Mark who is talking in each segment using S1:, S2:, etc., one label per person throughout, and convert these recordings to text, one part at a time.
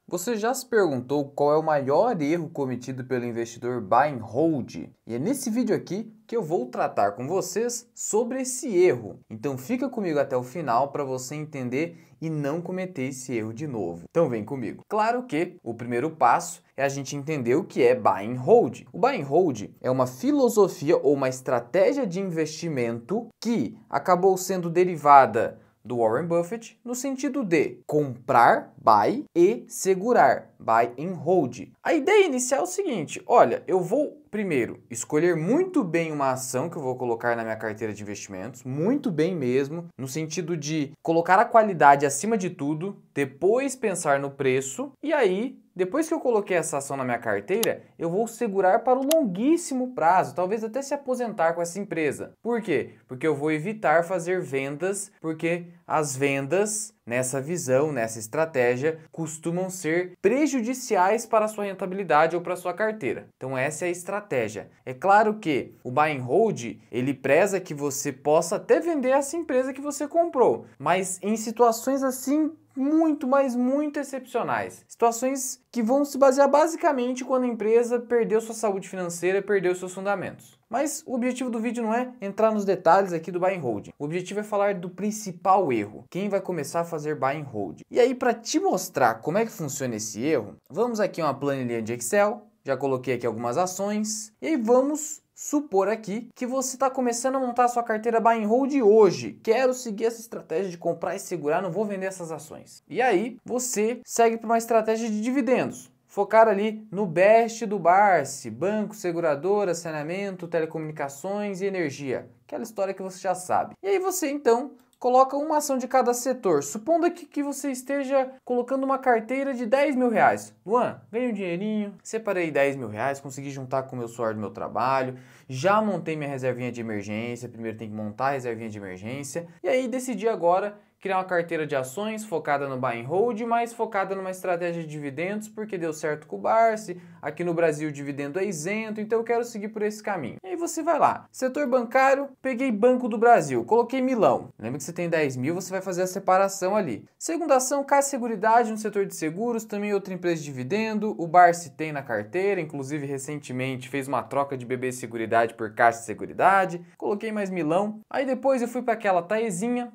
S1: Você já se perguntou qual é o maior erro cometido pelo investidor buy and hold? E é nesse vídeo aqui que eu vou tratar com vocês sobre esse erro. Então fica comigo até o final para você entender e não cometer esse erro de novo. Então vem comigo. Claro que o primeiro passo é a gente entender o que é buy and hold. O buy and hold é uma filosofia ou uma estratégia de investimento que acabou sendo derivada do Warren Buffett, no sentido de comprar, buy, e segurar, buy and hold. A ideia inicial é o seguinte: olha, eu vou primeiro escolher muito bem uma ação que eu vou colocar na minha carteira de investimentos, muito bem mesmo, no sentido de colocar a qualidade acima de tudo, depois pensar no preço, e aí, depois que eu coloquei essa ação na minha carteira, eu vou segurar para o longuíssimo prazo, talvez até se aposentar com essa empresa. Por quê? Porque eu vou evitar fazer vendas, porque as vendas, nessa visão, nessa estratégia, costumam ser prejudiciais para a sua rentabilidade ou para a sua carteira. Então essa é a estratégia. É claro que o buy and hold, ele preza que você possa até vender essa empresa que você comprou, mas em situações assim muito, mas muito excepcionais. Situações que vão se basear basicamente quando a empresa perdeu sua saúde financeira, perdeu seus fundamentos. Mas o objetivo do vídeo não é entrar nos detalhes aqui do buy and hold. O objetivo é falar do principal erro. Quem vai começar a fazer buy and hold. E aí, para te mostrar como é que funciona esse erro, vamos aqui a uma planilha de Excel. Já coloquei aqui algumas ações. E aí vamos supor aqui que você está começando a montar a sua carteira buy and hold hoje. Quero seguir essa estratégia de comprar e segurar, não vou vender essas ações. E aí você segue para uma estratégia de dividendos. Focar ali no BEST do Barsi, banco, seguradora, saneamento, telecomunicações e energia. Aquela história que você já sabe. E aí você então coloca uma ação de cada setor. Supondo aqui que você esteja colocando uma carteira de 10 mil reais. Luan, ganhei um dinheirinho, separei 10 mil reais, consegui juntar com o meu suor do meu trabalho, já montei minha reservinha de emergência, primeiro tem que montar a reservinha de emergência, e aí decidi agora criar uma carteira de ações focada no buy and hold, mas focada numa estratégia de dividendos, porque deu certo com o Barsi, aqui no Brasil o dividendo é isento, então eu quero seguir por esse caminho. E aí você vai lá, setor bancário, peguei Banco do Brasil, coloquei Milão. Lembra que você tem 10 mil, você vai fazer a separação ali. Segunda ação, Caixa Seguridade, no setor de seguros, também outra empresa de dividendo, o Barsi tem na carteira, inclusive recentemente fez uma troca de BB Seguridade por Caixa Seguridade, coloquei mais Milão. Aí depois eu fui para aquela Taezinha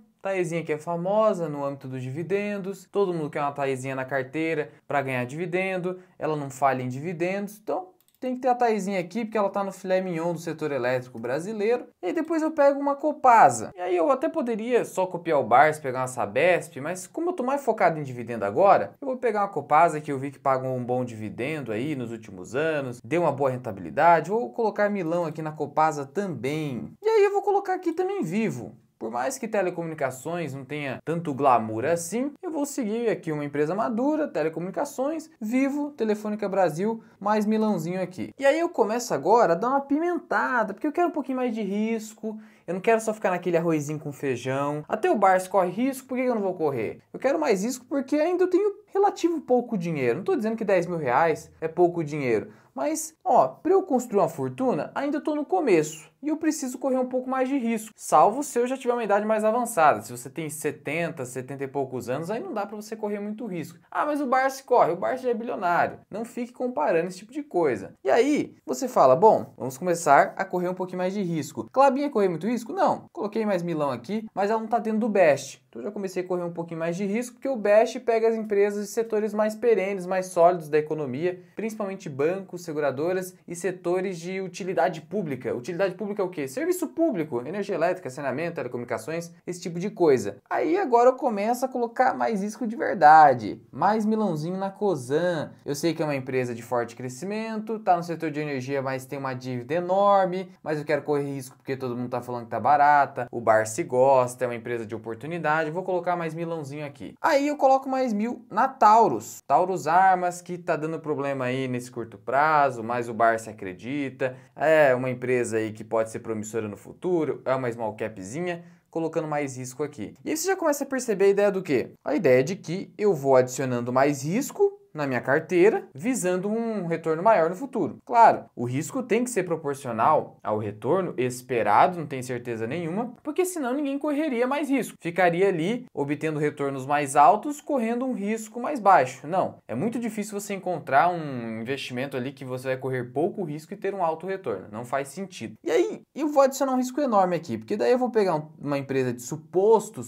S1: que é famosa no âmbito dos dividendos, todo mundo quer uma Taezinha na carteira para ganhar dividendo, ela não falha em dividendos, então tem que ter a Taezinha aqui porque ela está no filé mignon do setor elétrico brasileiro. E depois eu pego uma Copasa. E aí eu até poderia só copiar o Barsi, pegar uma Sabesp, mas como eu estou mais focado em dividendo agora, eu vou pegar uma Copasa que eu vi que paga um bom dividendo aí nos últimos anos, deu uma boa rentabilidade, vou colocar Milão aqui na Copasa também. E aí eu vou colocar aqui também Vivo. Por mais que telecomunicações não tenha tanto glamour assim, eu vou seguir aqui uma empresa madura, telecomunicações, Vivo, Telefônica Brasil, mais Milãozinho aqui. E aí eu começo agora a dar uma pimentada, porque eu quero um pouquinho mais de risco, eu não quero só ficar naquele arrozinho com feijão. Até o Barsi corre risco, por que eu não vou correr? Eu quero mais risco porque ainda eu tenho relativo pouco dinheiro. Não estou dizendo que 10 mil reais é pouco dinheiro, mas, para eu construir uma fortuna, ainda estou no começo e eu preciso correr um pouco mais de risco, salvo se eu já tiver uma idade mais avançada. Se você tem 70, 70 e poucos anos, aí não dá para você correr muito risco. Ah, mas o Barsi corre, o Barsi já é bilionário. Não fique comparando esse tipo de coisa. E aí, você fala, bom, vamos começar a correr um pouquinho mais de risco. Klabin ia correr muito risco? Não. Coloquei mais Milão aqui, mas ela não está dentro do BEST. Então eu já comecei a correr um pouquinho mais de risco, porque o BEST pega as empresas de setores mais perenes, mais sólidos da economia, principalmente bancos, seguradoras e setores de utilidade pública. Utilidade pública é o quê? Serviço público, energia elétrica, saneamento, telecomunicações, esse tipo de coisa. Aí agora eu começo a colocar mais risco de verdade, mais Milãozinho na Cosan. Eu sei que é uma empresa de forte crescimento, tá no setor de energia, mas tem uma dívida enorme, mas eu quero correr risco porque todo mundo tá falando que tá barata, o Barsi gosta, é uma empresa de oportunidade, vou colocar mais Milãozinho aqui. Aí eu coloco mais 1.000 na Taurus. Taurus Armas, que tá dando problema aí nesse curto prazo, mas o Barsi acredita, é uma empresa aí que pode ser promissora no futuro, é uma small capzinha, colocando mais risco aqui. E aí você já começa a perceber a ideia do quê? A ideia de que eu vou adicionando mais risco na minha carteira, visando um retorno maior no futuro. Claro, o risco tem que ser proporcional ao retorno esperado, não tem certeza nenhuma, porque senão ninguém correria mais risco. Ficaria ali obtendo retornos mais altos, correndo um risco mais baixo. Não, é muito difícil você encontrar um investimento ali que você vai correr pouco risco e ter um alto retorno. Não faz sentido. E aí, eu vou adicionar um risco enorme aqui, porque daí eu vou pegar uma empresa de suposto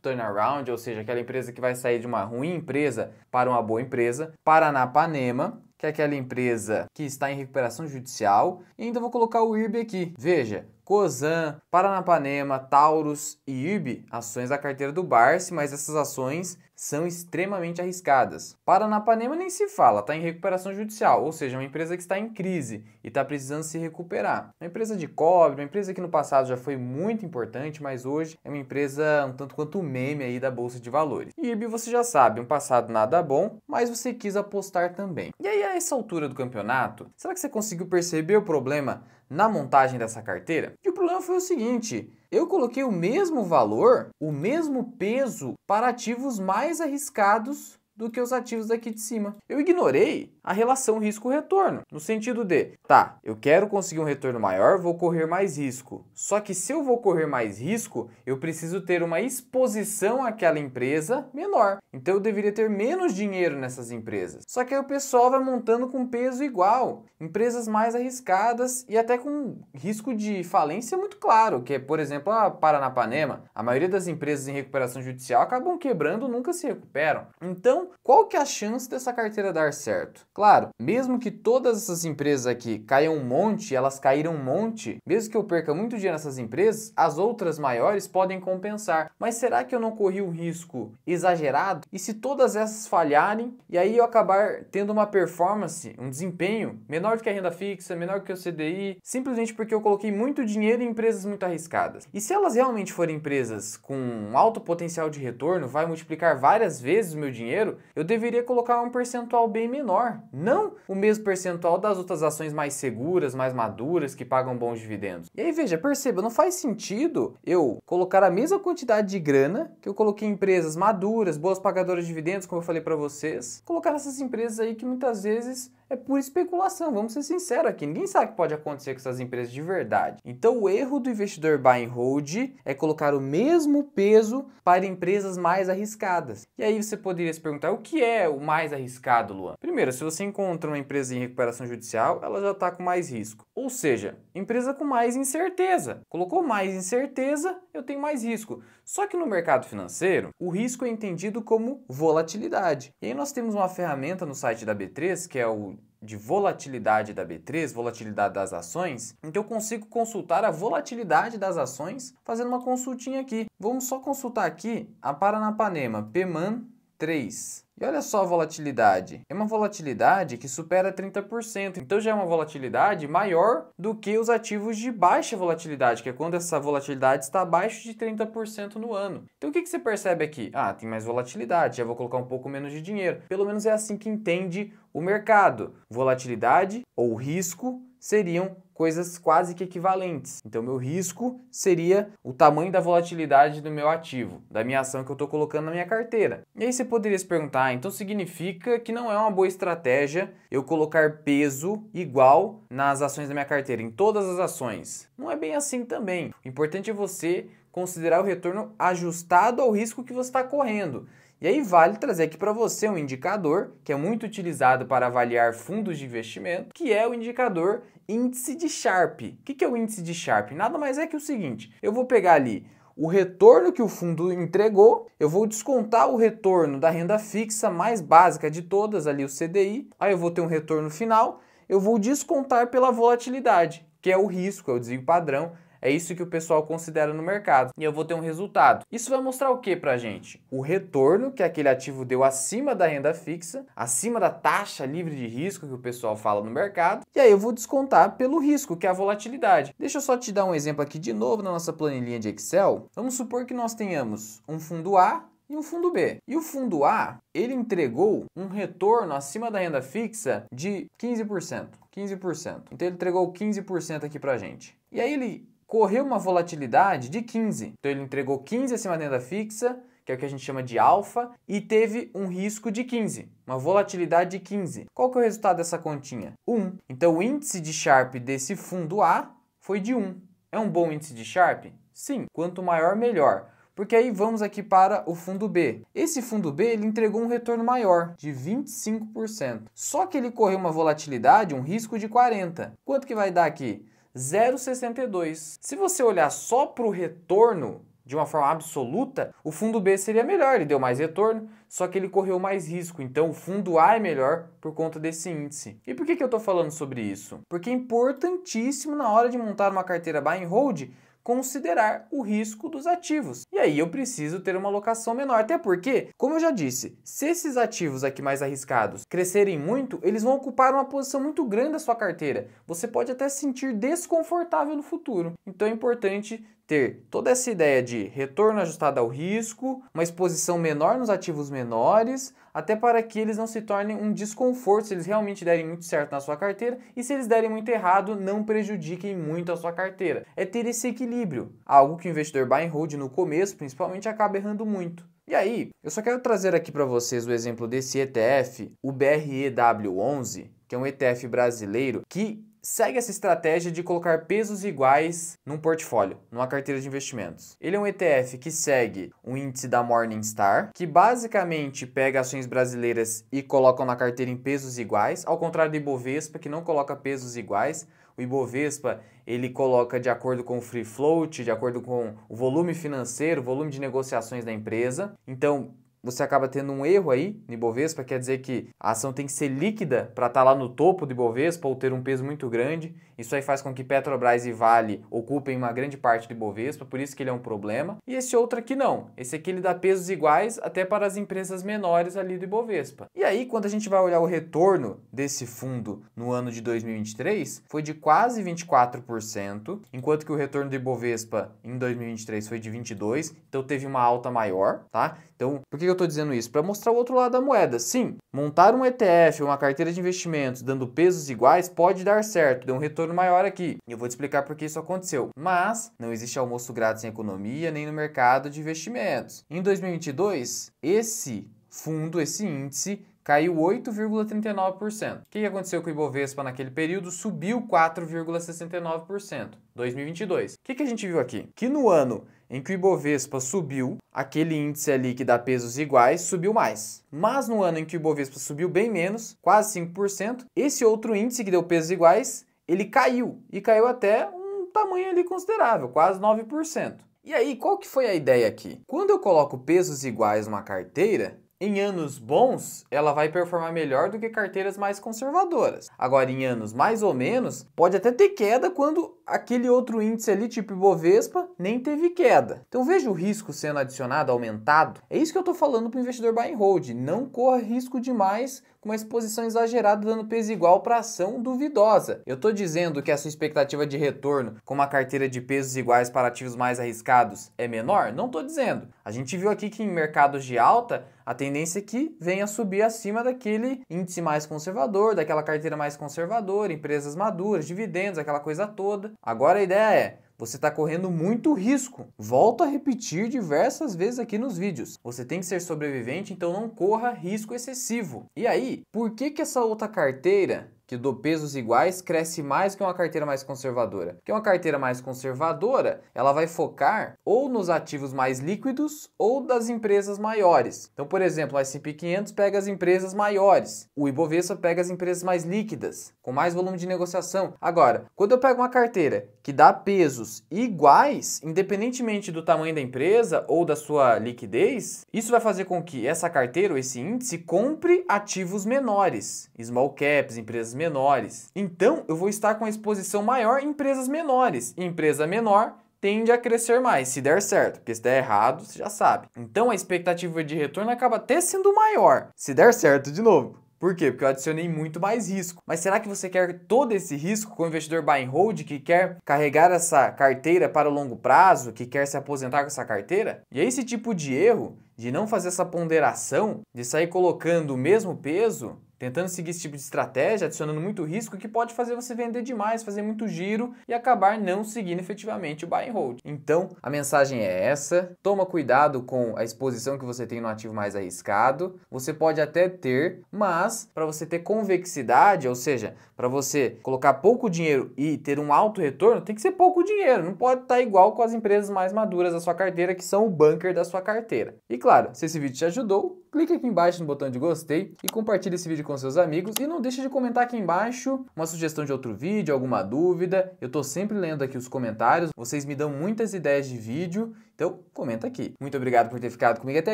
S1: turnaround, ou seja, aquela empresa que vai sair de uma ruim empresa para uma boa empresa, Paranapanema, que é aquela empresa que está em recuperação judicial, e ainda vou colocar o IRB aqui. Veja, Cosan, Paranapanema, Taurus e IRB, ações da carteira do Barsi, mas essas ações são extremamente arriscadas. Paranapanema nem se fala, está em recuperação judicial, ou seja, uma empresa que está em crise e está precisando se recuperar. Uma empresa de cobre, uma empresa que no passado já foi muito importante, mas hoje é uma empresa um tanto quanto meme aí da Bolsa de Valores. E IRB você já sabe, um passado nada bom, mas você quis apostar também. E aí, a essa altura do campeonato, será que você conseguiu perceber o problema na montagem dessa carteira? E o problema foi o seguinte: eu coloquei o mesmo valor, o mesmo peso para ativos mais arriscados do que os ativos daqui de cima. Eu ignorei a relação risco-retorno, no sentido de, tá, eu quero conseguir um retorno maior, vou correr mais risco. Só que se eu vou correr mais risco, eu preciso ter uma exposição àquela empresa menor. Então eu deveria ter menos dinheiro nessas empresas. Só que aí o pessoal vai montando com peso igual. Empresas mais arriscadas e até com risco de falência muito claro, que é, por exemplo, a Paranapanema. A maioria das empresas em recuperação judicial acabam quebrando, nunca se recuperam. Então, qual que é a chance dessa carteira dar certo? Claro, mesmo que todas essas empresas aqui caiam um monte, elas caíram um monte, mesmo que eu perca muito dinheiro nessas empresas, as outras maiores podem compensar. Mas será que eu não corri um risco exagerado? E se todas essas falharem, e aí eu acabar tendo uma performance, um desempenho menor do que a renda fixa, menor do que o CDI, simplesmente porque eu coloquei muito dinheiro em empresas muito arriscadas? E se elas realmente forem empresas com um alto potencial de retorno, vai multiplicar várias vezes o meu dinheiro, eu deveria colocar um percentual bem menor, não o mesmo percentual das outras ações mais seguras, mais maduras, que pagam bons dividendos. E aí veja, perceba, não faz sentido eu colocar a mesma quantidade de grana que eu coloquei em empresas maduras, boas pagadoras de dividendos, como eu falei para vocês, colocar nessas empresas aí que muitas vezes é pura especulação. Vamos ser sinceros aqui, ninguém sabe o que pode acontecer com essas empresas de verdade. Então o erro do investidor buy and hold é colocar o mesmo peso para empresas mais arriscadas. E aí você poderia se perguntar, o que é o mais arriscado, Luan? Primeiro, se você encontra uma empresa em recuperação judicial, ela já está com mais risco. Ou seja, empresa com mais incerteza. Colocou mais incerteza, eu tenho mais risco. Só que no mercado financeiro, o risco é entendido como volatilidade. E aí nós temos uma ferramenta no site da B3, que é o de volatilidade da B3, volatilidade das ações, então eu consigo consultar a volatilidade das ações fazendo uma consultinha aqui. Vamos só consultar aqui a Paranapanema, PMAN 3. E olha só a volatilidade. É uma volatilidade que supera 30%. Então já é uma volatilidade maior do que os ativos de baixa volatilidade, que é quando essa volatilidade está abaixo de 30% no ano. Então o que você percebe aqui? Ah, tem mais volatilidade, já vou colocar um pouco menos de dinheiro. Pelo menos é assim que entende o mercado. Volatilidade ou risco seriam coisas quase que equivalentes. Então, meu risco seria o tamanho da volatilidade do meu ativo, da minha ação que eu estou colocando na minha carteira. E aí você poderia se perguntar, então significa que não é uma boa estratégia eu colocar peso igual nas ações da minha carteira, em todas as ações? Não é bem assim também. O importante é você considerar o retorno ajustado ao risco que você está correndo. E aí vale trazer aqui para você um indicador que é muito utilizado para avaliar fundos de investimento, que é o indicador índice de Sharpe. O que é o índice de Sharpe? Nada mais é que o seguinte, eu vou pegar ali o retorno que o fundo entregou, eu vou descontar o retorno da renda fixa mais básica de todas, ali o CDI, aí eu vou ter um retorno final, eu vou descontar pela volatilidade, que é o risco, é o desvio padrão. É isso que o pessoal considera no mercado. E eu vou ter um resultado. Isso vai mostrar o que pra gente? O retorno que aquele ativo deu acima da renda fixa, acima da taxa livre de risco que o pessoal fala no mercado. E aí eu vou descontar pelo risco, que é a volatilidade. Deixa eu só te dar um exemplo aqui de novo na nossa planilhinha de Excel. Vamos supor que nós tenhamos um fundo A e um fundo B. E o fundo A, ele entregou um retorno acima da renda fixa de 15%. 15%. Então ele entregou 15% aqui pra gente. E aí ele correu uma volatilidade de 15. Então ele entregou 15 acima da renda fixa, que é o que a gente chama de alfa, e teve um risco de 15, uma volatilidade de 15. Qual que é o resultado dessa continha? 1. Então o índice de Sharpe desse fundo A foi de 1. É um bom índice de Sharpe? Sim, quanto maior, melhor. Porque aí vamos aqui para o fundo B. Esse fundo B ele entregou um retorno maior, de 25%. Só que ele correu uma volatilidade, um risco de 40%. Quanto que vai dar aqui? 0,62. Se você olhar só para o retorno de uma forma absoluta, o fundo B seria melhor, ele deu mais retorno, só que ele correu mais risco. Então o fundo A é melhor por conta desse índice. E por que eu estou falando sobre isso? Porque é importantíssimo na hora de montar uma carteira buy and hold considerar o risco dos ativos. E aí eu preciso ter uma alocação menor, até porque, como eu já disse, se esses ativos aqui mais arriscados crescerem muito, eles vão ocupar uma posição muito grande da sua carteira. Você pode até se sentir desconfortável no futuro. Então é importante ter toda essa ideia de retorno ajustado ao risco, uma exposição menor nos ativos menores, até para que eles não se tornem um desconforto se eles realmente derem muito certo na sua carteira e se eles derem muito errado, não prejudiquem muito a sua carteira. É ter esse equilíbrio, algo que o investidor buy and hold no começo principalmente acaba errando muito. E aí, eu só quero trazer aqui para vocês o exemplo desse ETF, o BREW11, que é um ETF brasileiro que segue essa estratégia de colocar pesos iguais num portfólio, numa carteira de investimentos. Ele é um ETF que segue o índice da Morningstar, que basicamente pega ações brasileiras e coloca na carteira em pesos iguais, ao contrário do Ibovespa, que não coloca pesos iguais. O Ibovespa, ele coloca de acordo com o free float, de acordo com o volume financeiro, o volume de negociações da empresa. Então, você acaba tendo um erro aí no Ibovespa, quer dizer que a ação tem que ser líquida para estar lá no topo do Ibovespa ou ter um peso muito grande. Isso aí faz com que Petrobras e Vale ocupem uma grande parte do Ibovespa, por isso que ele é um problema. E esse outro aqui não. Esse aqui ele dá pesos iguais até para as empresas menores ali do Ibovespa. E aí, quando a gente vai olhar o retorno desse fundo no ano de 2023, foi de quase 24%, enquanto que o retorno do Ibovespa em 2023 foi de 22%, então teve uma alta maior, tá? Então, por que eu estou dizendo isso? Para mostrar o outro lado da moeda. Sim, montar um ETF, uma carteira de investimentos, dando pesos iguais, pode dar certo, deu um retorno maior aqui. E eu vou te explicar por que isso aconteceu. Mas não existe almoço grátis em economia, nem no mercado de investimentos. Em 2022, esse fundo, esse índice, caiu 8,39%. O que aconteceu com o Ibovespa naquele período? Subiu 4,69%. 2022. O que a gente viu aqui? Que no ano em que o Ibovespa subiu, aquele índice ali que dá pesos iguais subiu mais. Mas no ano em que o Ibovespa subiu bem menos, quase 5%, esse outro índice que deu pesos iguais, ele caiu. E caiu até um tamanho ali considerável, quase 9%. E aí, qual que foi a ideia aqui? Quando eu coloco pesos iguais numa carteira, em anos bons, ela vai performar melhor do que carteiras mais conservadoras. Agora, em anos mais ou menos, pode até ter queda quando aquele outro índice ali, tipo Ibovespa, nem teve queda. Então veja o risco sendo adicionado, aumentado. É isso que eu estou falando para o investidor buy and hold. Não corra risco demais com uma exposição exagerada dando peso igual para ação duvidosa. Eu estou dizendo que a sua expectativa de retorno com uma carteira de pesos iguais para ativos mais arriscados é menor? Não estou dizendo. A gente viu aqui que em mercados de alta, a tendência é que venha subir acima daquele índice mais conservador, daquela carteira mais conservadora, empresas maduras, dividendos, aquela coisa toda. Agora a ideia é, você está correndo muito risco. Volto a repetir diversas vezes aqui nos vídeos. Você tem que ser sobrevivente, então não corra risco excessivo. E aí, por que essa outra carteira que do pesos iguais cresce mais que uma carteira mais conservadora? Porque uma carteira mais conservadora, ela vai focar ou nos ativos mais líquidos ou das empresas maiores. Então, por exemplo, o S&P 500 pega as empresas maiores, o Ibovespa pega as empresas mais líquidas, com mais volume de negociação. Agora, quando eu pego uma carteira que dá pesos iguais, independentemente do tamanho da empresa ou da sua liquidez, isso vai fazer com que essa carteira ou esse índice compre ativos menores, small caps, empresas menores. Então, eu vou estar com a exposição maior em empresas menores. E empresa menor tende a crescer mais, se der certo, porque se der errado, você já sabe. Então, a expectativa de retorno acaba até sendo maior, se der certo de novo. Por quê? Porque eu adicionei muito mais risco. Mas será que você quer todo esse risco com o investidor buy and hold que quer carregar essa carteira para o longo prazo, que quer se aposentar com essa carteira? E esse tipo de erro, de não fazer essa ponderação, de sair colocando o mesmo peso, tentando seguir esse tipo de estratégia, adicionando muito risco, que pode fazer você vender demais, fazer muito giro e acabar não seguindo efetivamente o buy and hold. Então, a mensagem é essa: toma cuidado com a exposição que você tem no ativo mais arriscado. Você pode até ter, mas para você ter convexidade, ou seja, para você colocar pouco dinheiro e ter um alto retorno, tem que ser pouco dinheiro, não pode estar igual com as empresas mais maduras da sua carteira, que são o bunker da sua carteira. E claro, se esse vídeo te ajudou, clique aqui embaixo no botão de gostei e compartilhe esse vídeo com seus amigos, e não deixe de comentar aqui embaixo uma sugestão de outro vídeo, alguma dúvida. Eu tô sempre lendo aqui os comentários, vocês me dão muitas ideias de vídeo, então comenta aqui. Muito obrigado por ter ficado comigo até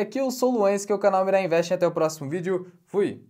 S1: aqui. Eu sou o Luan, esse que é o canal Mirai Invest, e até o próximo vídeo. Fui!